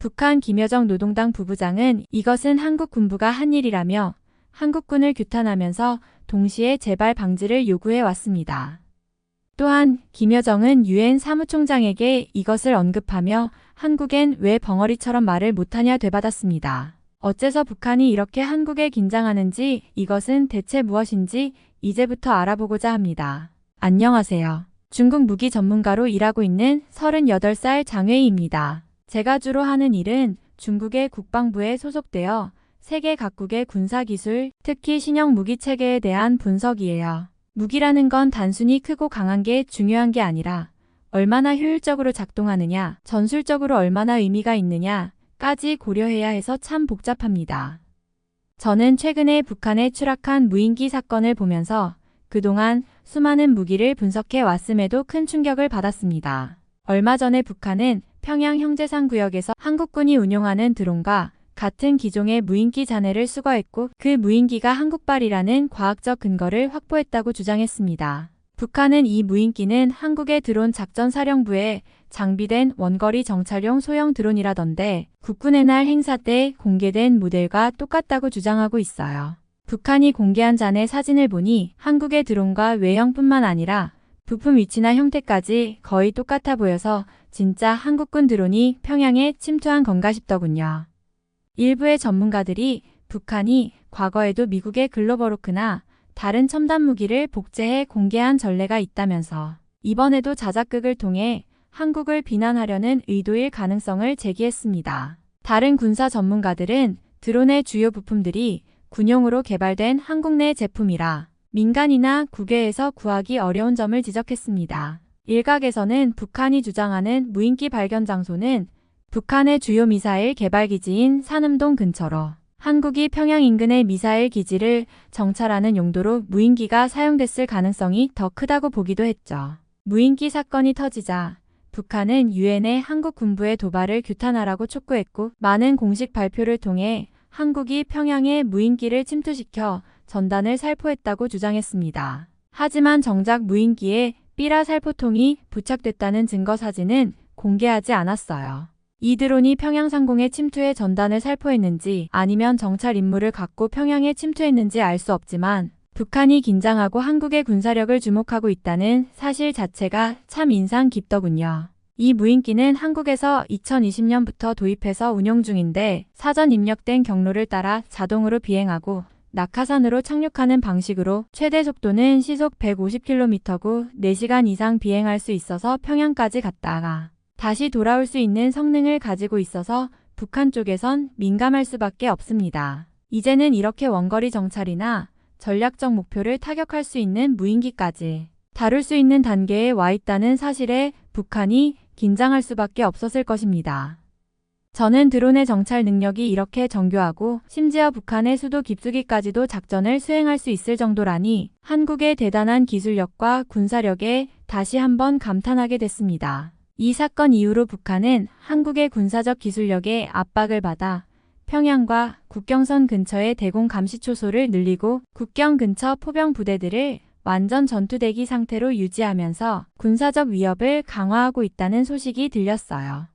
북한 김여정 노동당 부부장은 이것은 한국 군부가 한 일이라며 한국군을 규탄하면서 동시에 재발 방지를 요구해 왔습니다. 또한 김여정은 유엔 사무총장에게 이것을 언급하며 한국엔 왜 벙어리처럼 말을 못하냐 되받았습니다. 어째서 북한이 이렇게 한국에 긴장하는지 이것은 대체 무엇인지 이제부터 알아보고자 합니다. 안녕하세요. 중국 무기 전문가로 일하고 있는 38살 장웨이입니다. 제가 주로 하는 일은 중국의 국방부에 소속되어 세계 각국의 군사기술, 특히 신형 무기 체계에 대한 분석이에요. 무기라는 건 단순히 크고 강한 게 중요한 게 아니라 얼마나 효율적으로 작동하느냐, 전술적으로 얼마나 의미가 있느냐까지 고려해야 해서 참 복잡합니다. 저는 최근에 북한에 추락한 무인기 사건을 보면서 그동안 수많은 무기를 분석해 왔음에도 큰 충격을 받았습니다. 얼마 전에 북한은 평양 형제산 구역에서 한국군이 운용하는 드론과 같은 기종의 무인기 잔해를 수거했고 그 무인기가 한국발이라는 과학적 근거를 확보했다고 주장했습니다. 북한은 이 무인기는 한국의 드론 작전사령부에 장비된 원거리 정찰용 소형 드론이라던데 국군의 날 행사 때 공개된 모델과 똑같다고 주장하고 있어요. 북한이 공개한 잔해 사진을 보니 한국의 드론과 외형뿐만 아니라 부품 위치나 형태까지 거의 똑같아 보여서 진짜 한국군 드론이 평양에 침투한 건가 싶더군요. 일부의 전문가들이 북한이 과거에도 미국의 글로벌호크나 다른 첨단 무기를 복제해 공개한 전례가 있다면서 이번에도 자작극을 통해 한국을 비난하려는 의도일 가능성을 제기했습니다. 다른 군사 전문가들은 드론의 주요 부품들이 군용으로 개발된 한국 내 제품이라 민간이나 국외에서 구하기 어려운 점을 지적했습니다. 일각에서는 북한이 주장하는 무인기 발견 장소는 북한의 주요 미사일 개발기지인 산음동 근처로 한국이 평양 인근의 미사일 기지를 정찰하는 용도로 무인기가 사용됐을 가능성이 더 크다고 보기도 했죠. 무인기 사건이 터지자 북한은 유엔에 한국 군부의 도발을 규탄하라고 촉구했고 많은 공식 발표를 통해 한국이 평양에 무인기를 침투시켜 전단을 살포했다고 주장했습니다. 하지만 정작 무인기에 삐라 살포통이 부착됐다는 증거 사진은 공개하지 않았어요. 이 드론이 평양 상공에 침투해 전단을 살포했는지 아니면 정찰 임무를 갖고 평양에 침투했는지 알 수 없지만 북한이 긴장하고 한국의 군사력을 주목하고 있다는 사실 자체가 참 인상 깊더군요. 이 무인기는 한국에서 2020년부터 도입해서 운용 중인데 사전 입력된 경로를 따라 자동으로 비행하고 낙하산으로 착륙하는 방식으로 최대 속도는 시속 150km고 4시간 이상 비행할 수 있어서 평양까지 갔다가 다시 돌아올 수 있는 성능을 가지고 있어서 북한 쪽에선 민감할 수밖에 없습니다. 이제는 이렇게 원거리 정찰이나 전략적 목표를 타격할 수 있는 무인기까지 다룰 수 있는 단계에 와 있다는 사실에 북한이 긴장할 수밖에 없었을 것입니다. 저는 드론의 정찰 능력이 이렇게 정교하고 심지어 북한의 수도 깊숙이까지도 작전을 수행할 수 있을 정도라니 한국의 대단한 기술력과 군사력에 다시 한번 감탄하게 됐습니다. 이 사건 이후로 북한은 한국의 군사적 기술력에 압박을 받아 평양과 국경선 근처의 대공 감시 초소를 늘리고 국경 근처 포병 부대들을 완전 전투대기 상태로 유지하면서 군사적 위협을 강화하고 있다는 소식이 들렸어요.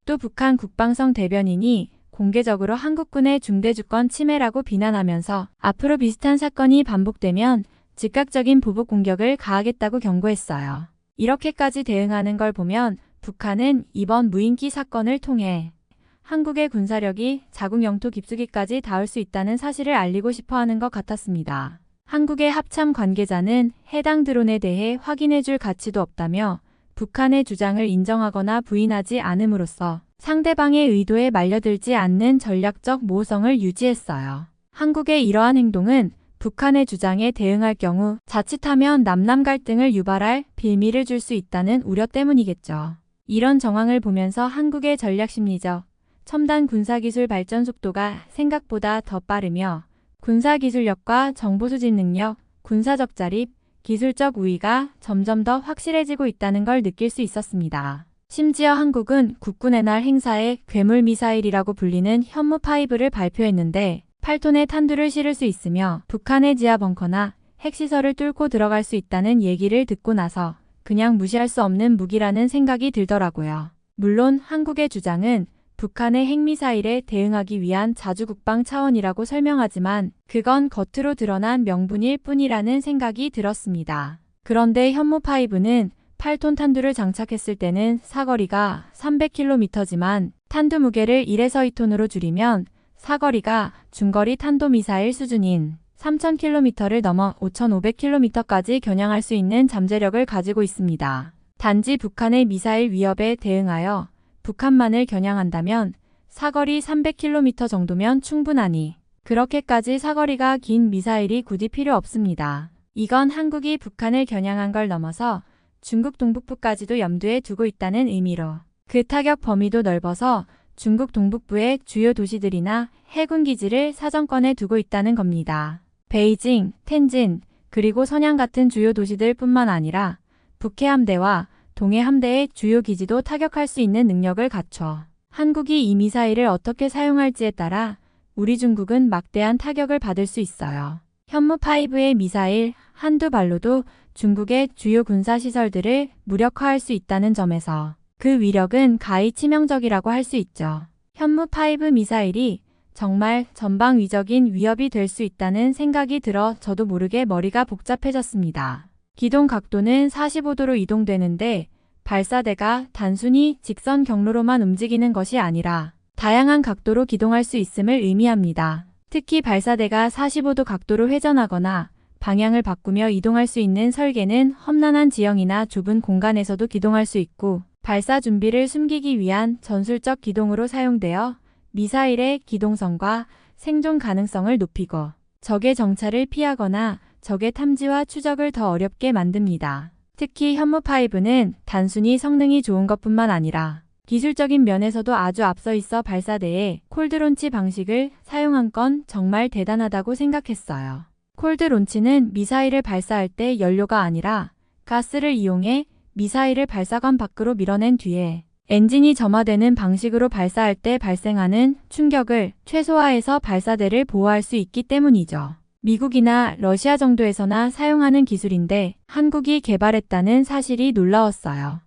또 북한 국방성 대변인이 공개적으로 한국군의 중대주권 침해라고 비난하면서 앞으로 비슷한 사건이 반복되면 즉각적인 보복 공격을 가하겠다고 경고했어요. 이렇게까지 대응하는 걸 보면 북한은 이번 무인기 사건을 통해 한국의 군사력이 자국 영토 깊숙이까지 닿을 수 있다는 사실을 알리고 싶어 하는 것 같았습니다. 한국의 합참 관계자는 해당 드론에 대해 확인해줄 가치도 없다며 북한의 주장을 인정하거나 부인하지 않음으로써 상대방의 의도에 말려들지 않는 전략적 모호성을 유지했어요. 한국의 이러한 행동은 북한의 주장에 대응할 경우 자칫하면 남남 갈등을 유발할 빌미를 줄 수 있다는 우려 때문이겠죠. 이런 정황을 보면서 한국의 전략심리적, 첨단 군사기술 발전 속도가 생각보다 더 빠르며 군사기술력과 정보수집 능력, 군사적 자립, 기술적 우위가 점점 더 확실해지고 있다는 걸 느낄 수 있었습니다. 심지어 한국은 국군의 날 행사에 괴물 미사일이라고 불리는 현무5를 발표했는데 8톤의 탄두를 실을 수 있으며 북한의 지하 벙커나 핵시설을 뚫고 들어갈 수 있다는 얘기를 듣고 나서 그냥 무시할 수 없는 무기라는 생각이 들더라고요. 물론 한국의 주장은 북한의 핵미사일에 대응하기 위한 자주국방 차원이라고 설명하지만 그건 겉으로 드러난 명분일 뿐이라는 생각이 들었습니다. 그런데 현무5는 8톤 탄두를 장착했을 때는 사거리가 300km지만 탄두 무게를 1에서 2톤으로 줄이면 사거리가 중거리 탄도미사일 수준인 3000km를 넘어 5500km까지 겨냥할 수 있는 잠재력을 가지고 있습니다. 단지 북한의 미사일 위협에 대응하여 북한만을 겨냥한다면 사거리 300km 정도면 충분하니 그렇게까지 사거리가 긴 미사일이 굳이 필요 없습니다. 이건 한국이 북한을 겨냥한 걸 넘어서 중국 동북부까지도 염두에 두고 있다는 의미로 그 타격 범위도 넓어서 중국 동북부의 주요 도시들이나 해군 기지를 사정권에 두고 있다는 겁니다. 베이징, 텐진, 그리고 선양 같은 주요 도시들 뿐만 아니라 북해함대와 동해함대의 주요 기지도 타격할 수 있는 능력을 갖춰 한국이 이 미사일을 어떻게 사용할지에 따라 우리 중국은 막대한 타격을 받을 수 있어요. 현무5의 미사일 한두 발로도 중국의 주요 군사시설들을 무력화할 수 있다는 점에서 그 위력은 가히 치명적이라고 할 수 있죠. 현무5 미사일이 정말 전방위적인 위협이 될 수 있다는 생각이 들어 저도 모르게 머리가 복잡해졌습니다. 기동 각도는 45도로 이동되는데 발사대가 단순히 직선 경로로만 움직이는 것이 아니라 다양한 각도로 기동할 수 있음을 의미합니다. 특히 발사대가 45도 각도로 회전하거나 방향을 바꾸며 이동할 수 있는 설계는 험난한 지형이나 좁은 공간에서도 기동할 수 있고 발사 준비를 숨기기 위한 전술적 기동으로 사용되어 미사일의 기동성과 생존 가능성을 높이고 적의 정찰을 피하거나 적의 탐지와 추적을 더 어렵게 만듭니다. 특히 현무5는 단순히 성능이 좋은 것뿐만 아니라 기술적인 면에서도 아주 앞서 있어 발사대에 콜드론치 방식을 사용한 건 정말 대단하다고 생각했어요. 콜드론치는 미사일을 발사할 때 연료가 아니라 가스를 이용해 미사일을 발사관 밖으로 밀어낸 뒤에 엔진이 점화되는 방식으로 발사할 때 발생하는 충격을 최소화해서 발사대를 보호할 수 있기 때문이죠. 미국이나 러시아 정도에서나 사용하는 기술인데 한국이 개발했다는 사실이 놀라웠어요.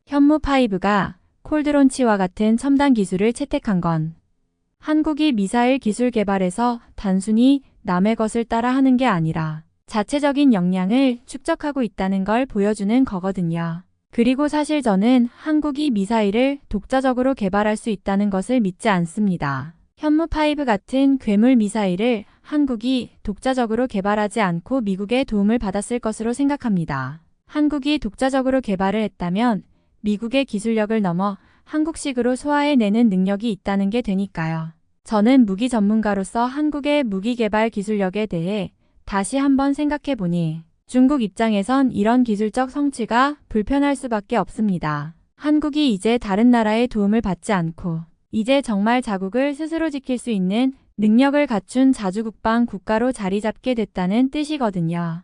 현무5가 콜드론치와 같은 첨단 기술을 채택한 건 한국이 미사일 기술 개발에서 단순히 남의 것을 따라 하는 게 아니라 자체적인 역량을 축적하고 있다는 걸 보여주는 거거든요. 그리고 사실 저는 한국이 미사일을 독자적으로 개발할 수 있다는 것을 믿지 않습니다. 현무5 같은 괴물 미사일을 한국이 독자적으로 개발하지 않고 미국의 도움을 받았을 것으로 생각합니다. 한국이 독자적으로 개발을 했다면 미국의 기술력을 넘어 한국식으로 소화해내는 능력이 있다는 게 되니까요. 저는 무기 전문가로서 한국의 무기 개발 기술력에 대해 다시 한번 생각해보니 중국 입장에선 이런 기술적 성취가 불편할 수밖에 없습니다. 한국이 이제 다른 나라의 도움을 받지 않고 이제 정말 자국을 스스로 지킬 수 있는 능력을 갖춘 자주국방 국가로 자리 잡게 됐다는 뜻이거든요.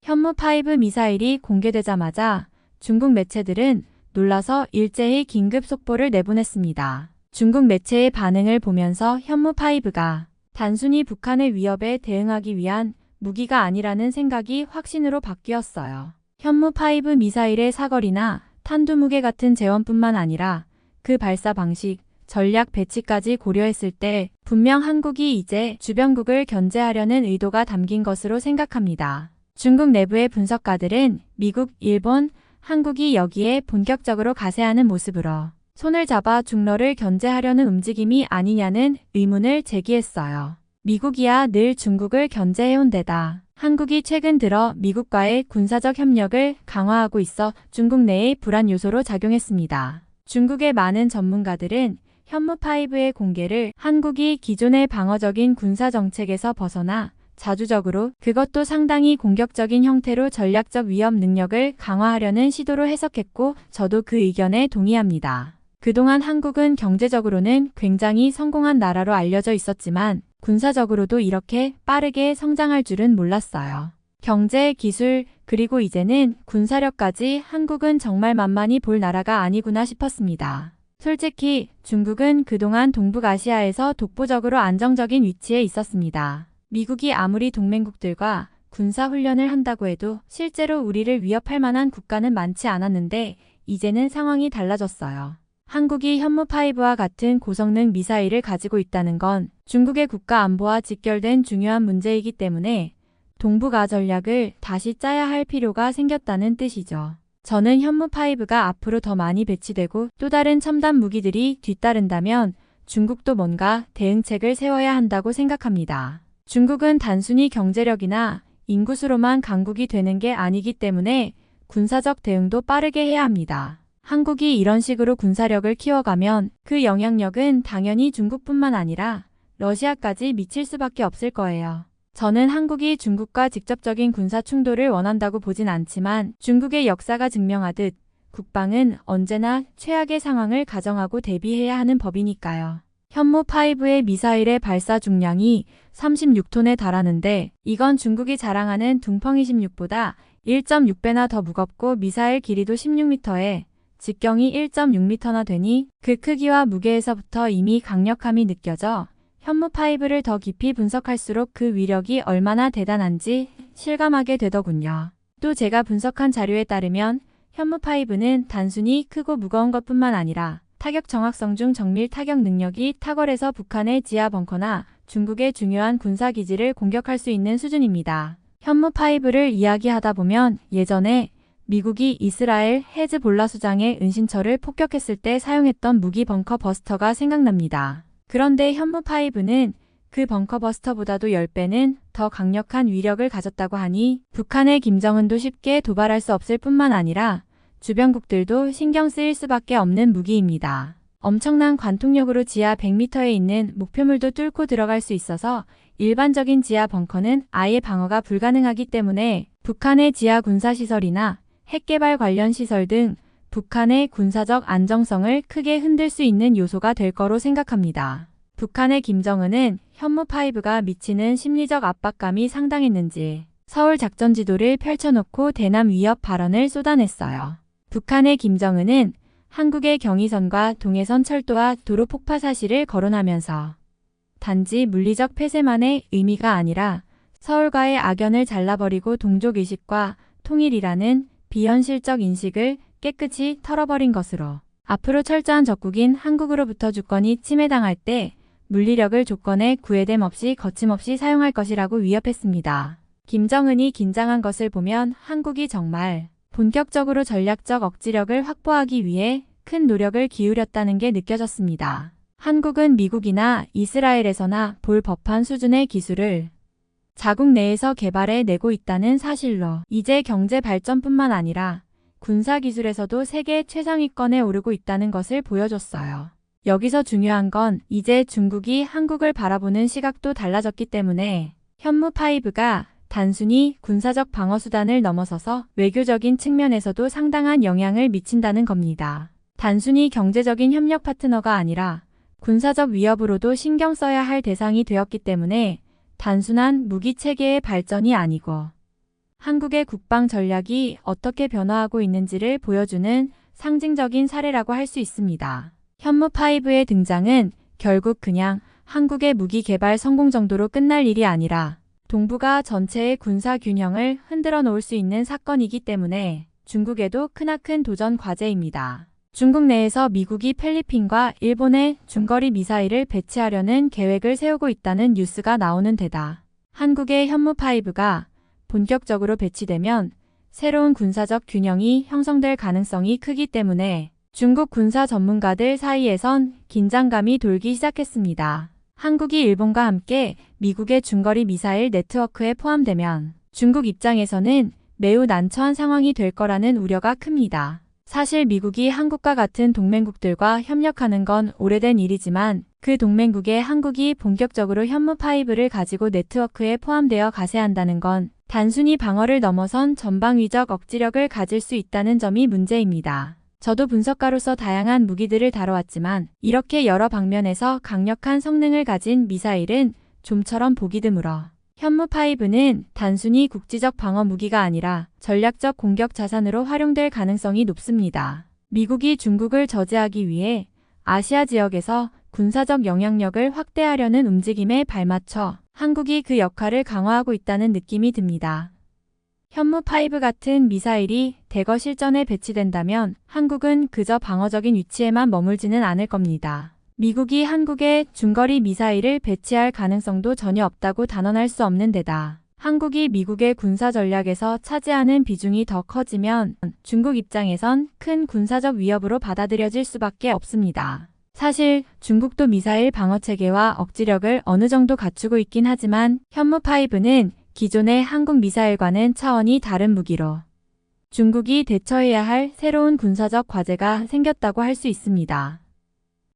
현무5 미사일이 공개되자마자 중국 매체들은 놀라서 일제히 긴급 속보를 내보냈습니다. 중국 매체의 반응을 보면서 현무5가 단순히 북한의 위협에 대응하기 위한 무기가 아니라는 생각이 확신으로 바뀌었어요. 현무5 미사일의 사거리나 탄두 무게 같은 재원뿐만 아니라 그 발사 방식, 전략 배치까지 고려했을 때 분명 한국이 이제 주변국을 견제하려는 의도가 담긴 것으로 생각합니다. 중국 내부의 분석가들은 미국, 일본, 한국이 여기에 본격적으로 가세하는 모습으로 손을 잡아 중러를 견제하려는 움직임이 아니냐는 의문을 제기했어요. 미국이야 늘 중국을 견제해온 데다 한국이 최근 들어 미국과의 군사적 협력을 강화하고 있어 중국 내의 불안 요소로 작용했습니다. 중국의 많은 전문가들은 현무5의 공개를 한국이 기존의 방어적인 군사 정책에서 벗어나 자주적으로 그것도 상당히 공격적인 형태로 전략적 위협 능력을 강화하려는 시도로 해석했고 저도 그 의견에 동의합니다. 그동안 한국은 경제적으로는 굉장히 성공한 나라로 알려져 있었지만 군사적으로도 이렇게 빠르게 성장할 줄은 몰랐어요. 경제, 기술, 그리고 이제는 군사력까지 한국은 정말 만만히 볼 나라가 아니구나 싶었습니다. 솔직히 중국은 그동안 동북아시아에서 독보적으로 안정적인 위치에 있었습니다. 미국이 아무리 동맹국들과 군사훈련을 한다고 해도 실제로 우리를 위협할 만한 국가는 많지 않았는데 이제는 상황이 달라졌어요. 한국이 현무5와 같은 고성능 미사일을 가지고 있다는 건 중국의 국가 안보와 직결된 중요한 문제이기 때문에 동북아 전략을 다시 짜야 할 필요가 생겼다는 뜻이죠. 저는 현무5가 앞으로 더 많이 배치되고 또 다른 첨단 무기들이 뒤따른다면 중국도 뭔가 대응책을 세워야 한다고 생각합니다. 중국은 단순히 경제력이나 인구수로만 강국이 되는 게 아니기 때문에 군사적 대응도 빠르게 해야 합니다. 한국이 이런 식으로 군사력을 키워가면 그 영향력은 당연히 중국뿐만 아니라 러시아까지 미칠 수밖에 없을 거예요. 저는 한국이 중국과 직접적인 군사 충돌을 원한다고 보진 않지만 중국의 역사가 증명하듯 국방은 언제나 최악의 상황을 가정하고 대비해야 하는 법이니까요. 현무5의 미사일의 발사 중량이 36톤에 달하는데 이건 중국이 자랑하는 둥펑 26보다 1.6배나 더 무겁고 미사일 길이도 16m에 직경이 1.6m나 되니 그 크기와 무게에서부터 이미 강력함이 느껴져 현무5를 더 깊이 분석할수록 그 위력이 얼마나 대단한지 실감하게 되더군요. 또 제가 분석한 자료에 따르면 현무5는 단순히 크고 무거운 것뿐만 아니라 타격 정확성 중 정밀 타격 능력이 탁월해서 북한의 지하 벙커나 중국의 중요한 군사기지를 공격할 수 있는 수준입니다. 현무5를 이야기하다 보면 예전에 미국이 이스라엘 헤즈볼라 수장의 은신처를 폭격했을 때 사용했던 무기 벙커 버스터가 생각납니다. 그런데 현무5는 그 벙커 버스터보다도 10배는 더 강력한 위력을 가졌다고 하니 북한의 김정은도 쉽게 도발할 수 없을 뿐만 아니라 주변국들도 신경 쓰일 수밖에 없는 무기입니다. 엄청난 관통력으로 지하 100m에 있는 목표물도 뚫고 들어갈 수 있어서 일반적인 지하 벙커는 아예 방어가 불가능하기 때문에 북한의 지하 군사시설이나 핵개발 관련 시설 등 북한의 군사적 안정성을 크게 흔들 수 있는 요소가 될 거로 생각합니다. 북한의 김정은은 현무5가 미치는 심리적 압박감이 상당했는지 서울 작전 지도를 펼쳐놓고 대남 위협 발언을 쏟아냈어요. 북한의 김정은은 한국의 경의선과 동해선 철도와 도로 폭파 사실을 거론하면서 단지 물리적 폐쇄만의 의미가 아니라 서울과의 악연을 잘라버리고 동족의식과 통일이라는 비현실적 인식을 깨끗이 털어버린 것으로 앞으로 철저한 적국인 한국으로부터 주권이 침해당할 때 물리력을 조건에 구애됨 없이 거침없이 사용할 것이라고 위협했습니다. 김정은이 긴장한 것을 보면 한국이 정말 본격적으로 전략적 억지력을 확보하기 위해 큰 노력을 기울였다는 게 느껴졌습니다. 한국은 미국이나 이스라엘에서나 볼 법한 수준의 기술을 자국 내에서 개발해 내고 있다는 사실로 이제 경제 발전뿐만 아니라 군사기술에서도 세계 최상위권에 오르고 있다는 것을 보여줬어요. 여기서 중요한 건 이제 중국이 한국을 바라보는 시각도 달라졌기 때문에 현무5가 단순히 군사적 방어수단을 넘어서서 외교적인 측면에서도 상당한 영향을 미친다는 겁니다. 단순히 경제적인 협력 파트너가 아니라 군사적 위협으로도 신경 써야 할 대상이 되었기 때문에 단순한 무기체계의 발전이 아니고 한국의 국방 전략이 어떻게 변화하고 있는지를 보여주는 상징적인 사례라고 할 수 있습니다. 현무5의 등장은 결국 그냥 한국의 무기 개발 성공 정도로 끝날 일이 아니라 동북아 전체의 군사 균형을 흔들어 놓을 수 있는 사건이기 때문에 중국에도 크나큰 도전 과제입니다. 중국 내에서 미국이 필리핀과 일본에 중거리 미사일을 배치하려는 계획을 세우고 있다는 뉴스가 나오는 데다 한국의 현무5가 본격적으로 배치되면 새로운 군사적 균형이 형성될 가능성이 크기 때문에 중국 군사 전문가들 사이에선 긴장감이 돌기 시작했습니다. 한국이 일본과 함께 미국의 중거리 미사일 네트워크에 포함되면 중국 입장에서는 매우 난처한 상황이 될 거라는 우려가 큽니다. 사실 미국이 한국과 같은 동맹국들과 협력하는 건 오래된 일이지만 그 동맹국에 한국이 본격적으로 현무5를 가지고 네트워크에 포함되어 가세한다는 건 단순히 방어를 넘어선 전방위적 억지력을 가질 수 있다는 점이 문제입니다. 저도 분석가로서 다양한 무기들을 다뤄왔지만 이렇게 여러 방면에서 강력한 성능을 가진 미사일은 좀처럼 보기 드물어 현무5는 단순히 국지적 방어 무기가 아니라 전략적 공격 자산으로 활용될 가능성이 높습니다. 미국이 중국을 저지하기 위해 아시아 지역에서 군사적 영향력을 확대하려는 움직임에 발맞춰 한국이 그 역할을 강화하고 있다는 느낌이 듭니다. 현무5 같은 미사일이 대거 실전에 배치된다면 한국은 그저 방어적인 위치에만 머물지는 않을 겁니다. 미국이 한국에 중거리 미사일을 배치할 가능성도 전혀 없다고 단언할 수 없는 데다 한국이 미국의 군사 전략에서 차지하는 비중이 더 커지면 중국 입장에선 큰 군사적 위협으로 받아들여질 수밖에 없습니다. 사실 중국도 미사일 방어체계와 억지력을 어느 정도 갖추고 있긴 하지만 현무5는 기존의 한국 미사일과는 차원이 다른 무기로 중국이 대처해야 할 새로운 군사적 과제가 생겼다고 할 수 있습니다.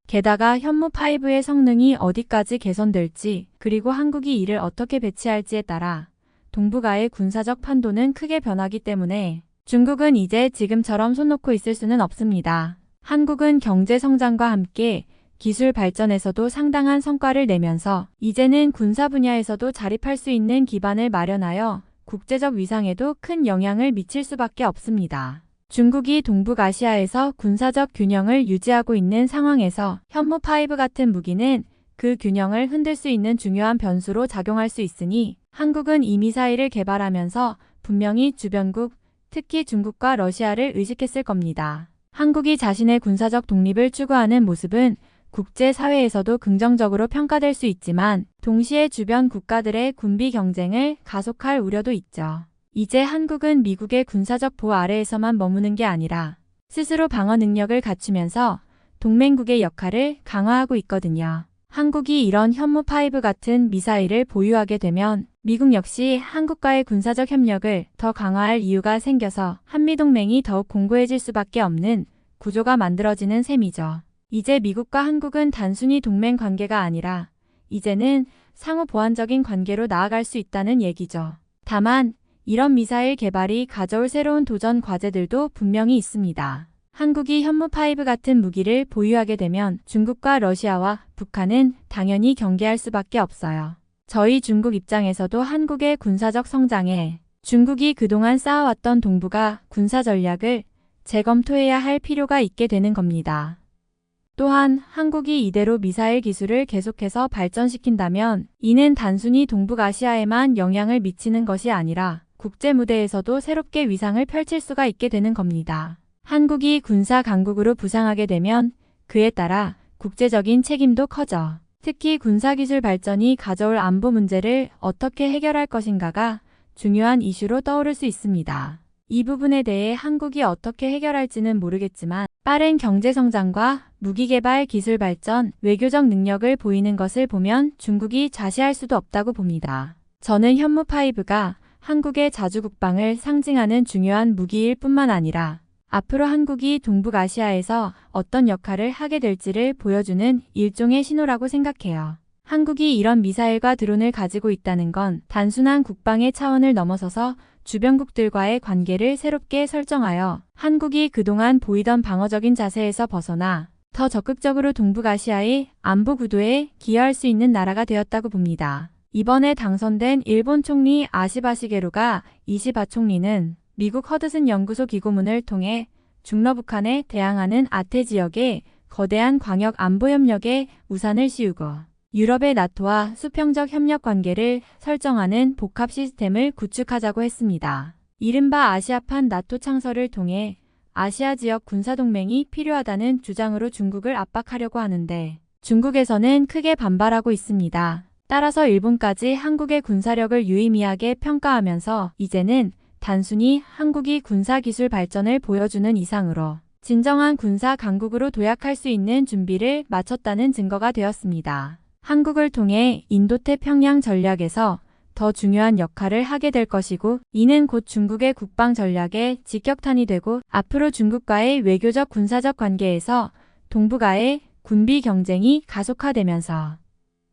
게다가 현무5의 성능이 어디까지 개선될지 그리고 한국이 이를 어떻게 배치할지에 따라 동북아의 군사적 판도는 크게 변하기 때문에 중국은 이제 지금처럼 손 놓고 있을 수는 없습니다. 한국은 경제 성장과 함께 기술 발전에서도 상당한 성과를 내면서 이제는 군사 분야에서도 자립할 수 있는 기반을 마련하여 국제적 위상에도 큰 영향을 미칠 수밖에 없습니다. 중국이 동북아시아에서 군사적 균형을 유지하고 있는 상황에서 현무5 같은 무기는 그 균형을 흔들 수 있는 중요한 변수로 작용할 수 있으니 한국은 이 미사일을 개발하면서 분명히 주변국, 특히 중국과 러시아를 의식했을 겁니다. 한국이 자신의 군사적 독립을 추구하는 모습은 국제사회에서도 긍정적으로 평가될 수 있지만 동시에 주변 국가들의 군비 경쟁을 가속할 우려도 있죠. 이제 한국은 미국의 군사적 보호 아래에서만 머무는 게 아니라 스스로 방어 능력을 갖추면서 동맹국의 역할을 강화하고 있거든요. 한국이 이런 현무5 같은 미사일을 보유하게 되면 미국 역시 한국과의 군사적 협력을 더 강화할 이유가 생겨서 한미동맹이 더욱 공고해질 수밖에 없는 구조가 만들어지는 셈이죠. 이제 미국과 한국은 단순히 동맹 관계가 아니라 이제는 상호 보완적인 관계로 나아갈 수 있다는 얘기죠. 다만 이런 미사일 개발이 가져올 새로운 도전 과제들도 분명히 있습니다. 한국이 현무5 같은 무기를 보유하게 되면 중국과 러시아와 북한은 당연히 경계할 수밖에 없어요. 저희 중국 입장에서도 한국의 군사적 성장에 중국이 그동안 쌓아왔던 동북아 군사 전략을 재검토해야 할 필요가 있게 되는 겁니다. 또한 한국이 이대로 미사일 기술을 계속해서 발전시킨다면 이는 단순히 동북아시아에만 영향을 미치는 것이 아니라 국제 무대에서도 새롭게 위상을 펼칠 수가 있게 되는 겁니다. 한국이 군사 강국으로 부상하게 되면 그에 따라 국제적인 책임도 커져. 특히 군사기술 발전이 가져올 안보 문제를 어떻게 해결할 것인가가 중요한 이슈로 떠오를 수 있습니다. 이 부분에 대해 한국이 어떻게 해결할지는 모르겠지만 빠른 경제성장과 무기개발 기술 발전, 외교적 능력을 보이는 것을 보면 중국이 좌시할 수도 없다고 봅니다. 저는 현무5가 한국의 자주국방을 상징하는 중요한 무기일 뿐만 아니라 앞으로 한국이 동북아시아에서 어떤 역할을 하게 될지를 보여주는 일종의 신호라고 생각해요. 한국이 이런 미사일과 드론을 가지고 있다는 건 단순한 국방의 차원을 넘어서서 주변국들과의 관계를 새롭게 설정하여 한국이 그동안 보이던 방어적인 자세에서 벗어나 더 적극적으로 동북아시아의 안보 구도에 기여할 수 있는 나라가 되었다고 봅니다. 이번에 당선된 일본 총리 아시바시게루가 이시바 총리는 미국 허드슨 연구소 기고문을 통해 중러북한에 대항하는 아태 지역에 거대한 광역 안보 협력의 우산을 씌우고 유럽의 나토와 수평적 협력 관계를 설정하는 복합 시스템을 구축하자고 했습니다. 이른바 아시아판 나토 창설을 통해 아시아 지역 군사동맹이 필요하다는 주장으로 중국을 압박하려고 하는데 중국에서는 크게 반발하고 있습니다. 따라서 일본까지 한국의 군사력을 유의미하게 평가하면서 이제는 단순히 한국이 군사기술 발전을 보여주는 이상으로 진정한 군사 강국으로 도약할 수 있는 준비를 마쳤다는 증거가 되었습니다. 한국을 통해 인도태평양 전략에서 더 중요한 역할을 하게 될 것이고 이는 곧 중국의 국방 전략의 직격탄이 되고 앞으로 중국과의 외교적 군사적 관계에서 동북아의 군비 경쟁이 가속화되면서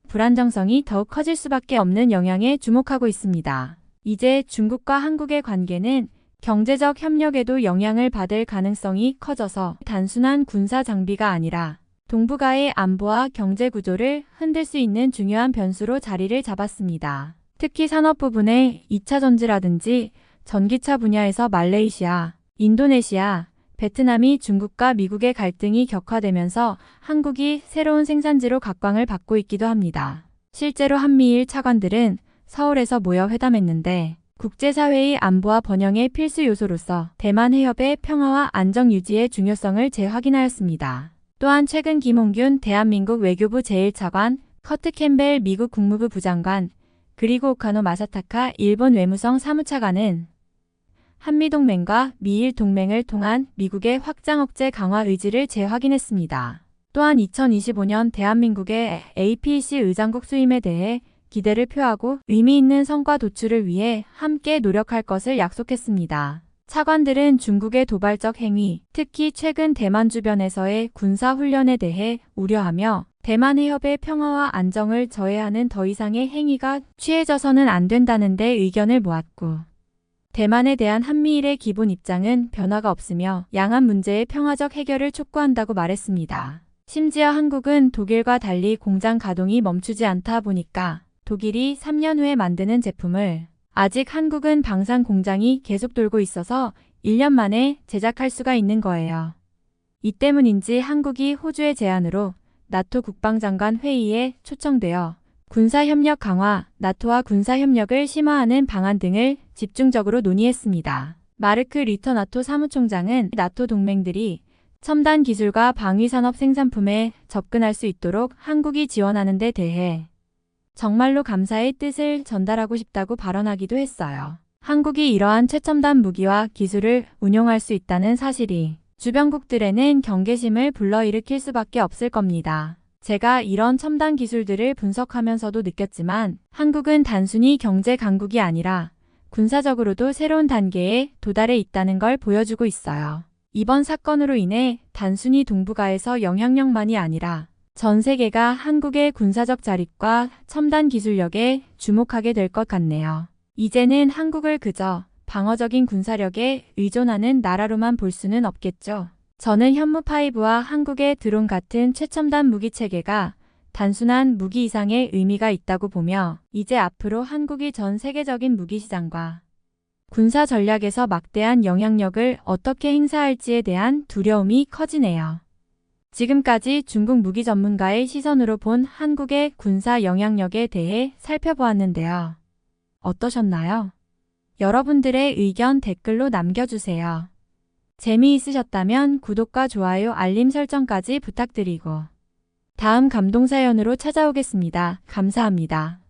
불안정성이 더욱 커질 수밖에 없는 영향에 주목하고 있습니다. 이제 중국과 한국의 관계는 경제적 협력에도 영향을 받을 가능성이 커져서 단순한 군사 장비가 아니라 동북아의 안보와 경제 구조를 흔들 수 있는 중요한 변수로 자리를 잡았습니다. 특히 산업 부분의 2차 전지라든지 전기차 분야에서 말레이시아, 인도네시아, 베트남이 중국과 미국의 갈등이 격화되면서 한국이 새로운 생산지로 각광을 받고 있기도 합니다. 실제로 한미일 차관들은 서울에서 모여 회담했는데 국제사회의 안보와 번영의 필수 요소로서 대만 해협의 평화와 안정 유지의 중요성을 재확인하였습니다. 또한 최근 김홍균 대한민국 외교부 제1차관, 커트 캠벨 미국 국무부 부장관, 그리고 오카노 마사타카 일본 외무성 사무차관은 한미동맹과 미일 동맹을 통한 미국의 확장 억제 강화 의지를 재확인했습니다. 또한 2025년 대한민국의 APEC 의장국 수임에 대해 기대를 표하고 의미 있는 성과 도출을 위해 함께 노력할 것을 약속했습니다. 차관들은 중국의 도발적 행위, 특히 최근 대만 주변에서의 군사훈련에 대해 우려하며 대만 해협의 평화와 안정을 저해하는 더 이상의 행위가 취해져서는 안 된다는 데 의견을 모았고, 대만에 대한 한미일의 기본 입장은 변화가 없으며 양안 문제의 평화적 해결을 촉구한다고 말했습니다. 심지어 한국은 독일과 달리 공장 가동이 멈추지 않다 보니까 독일이 3년 후에 만드는 제품을 아직 한국은 방산 공장이 계속 돌고 있어서 1년 만에 제작할 수가 있는 거예요. 이 때문인지 한국이 호주의 제안으로 나토 국방장관 회의에 초청되어 군사협력 강화, 나토와 군사협력을 심화하는 방안 등을 집중적으로 논의했습니다. 마르크 리터 나토 사무총장은 나토 동맹들이 첨단 기술과 방위산업 생산품에 접근할 수 있도록 한국이 지원하는 데 대해 정말로 감사의 뜻을 전달하고 싶다고 발언하기도 했어요. 한국이 이러한 최첨단 무기와 기술을 운용할 수 있다는 사실이 주변국들에는 경계심을 불러일으킬 수밖에 없을 겁니다. 제가 이런 첨단 기술들을 분석하면서도 느꼈지만 한국은 단순히 경제 강국이 아니라 군사적으로도 새로운 단계에 도달해 있다는 걸 보여주고 있어요. 이번 사건으로 인해 단순히 동북아에서 영향력만이 아니라 전 세계가 한국의 군사적 자립과 첨단 기술력에 주목하게 될 것 같네요. 이제는 한국을 그저 방어적인 군사력에 의존하는 나라로만 볼 수는 없겠죠. 저는 현무5와 한국의 드론 같은 최첨단 무기 체계가 단순한 무기 이상의 의미가 있다고 보며 이제 앞으로 한국이 전 세계적인 무기 시장과 군사 전략에서 막대한 영향력을 어떻게 행사할지에 대한 두려움이 커지네요. 지금까지 중국 무기 전문가의 시선으로 본 한국의 군사 영향력에 대해 살펴보았는데요. 어떠셨나요? 여러분들의 의견 댓글로 남겨주세요. 재미있으셨다면 구독과 좋아요, 알림 설정까지 부탁드리고 다음 감동사연으로 찾아오겠습니다. 감사합니다.